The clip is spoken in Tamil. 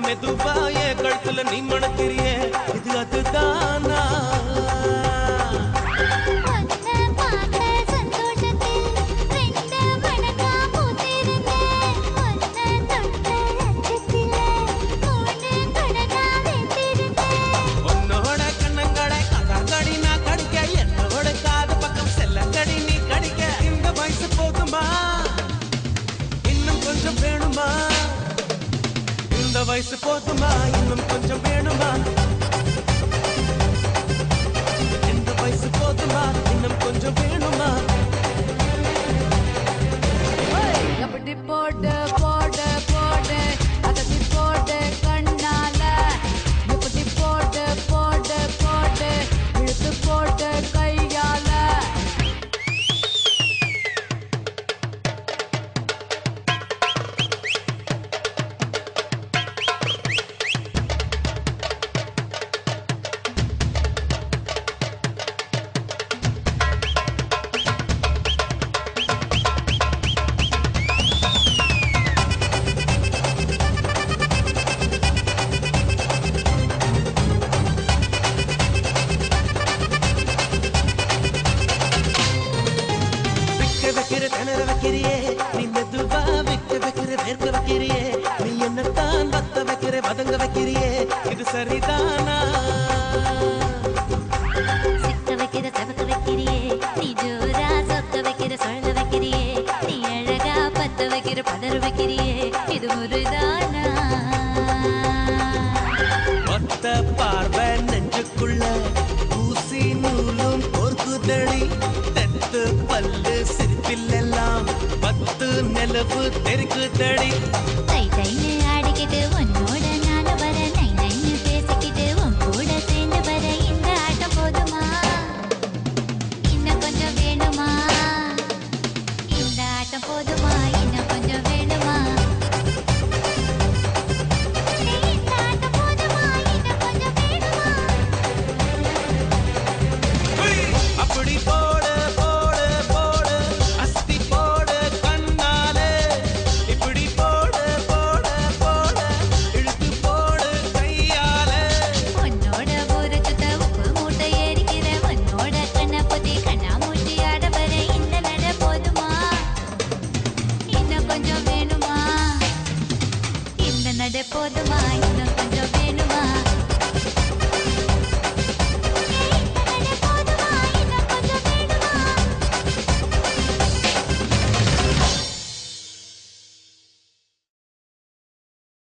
மெதுவாய கழுத்துல நீ மணக்கிறியே இது அதுதானா வயசு போதுமா இன்னும் கொஞ்சம் வேணுமா இந்த வயசு போதுமா இன்னும் கொஞ்சம் வேணுமா எப்படி போடு போடு போடு அதட்டி போடு கண்ணால எப்படி போடு போடு போடு இழுத்து போடு கையால திணற வைக்கிறியே நீ மெதுவா விக்க வைக்கிற வேர்க்க வைக்கிறியே நீ என்னத்தான் வத்த வைக்கிற வதங்க வைக்கிறியே இது சரிதானா சிக்க வைக்கிற சவக்க வைக்கிறியே நீ ஜோரா சொக்க வைக்கிற சொல்ல வைக்கிறியே நீ அழகா பத்த வைக்கிற பதற வைக்கிறியே இது முருதானா ஒத்த பார்வை நெஞ்சுக்குள்ள ஊசி நூலும் பொறுக்குதடி தெத்து பல்லு சிரிப்பில் எல்லாம் பத்து நிலவு தெருக்கு தடி தை தை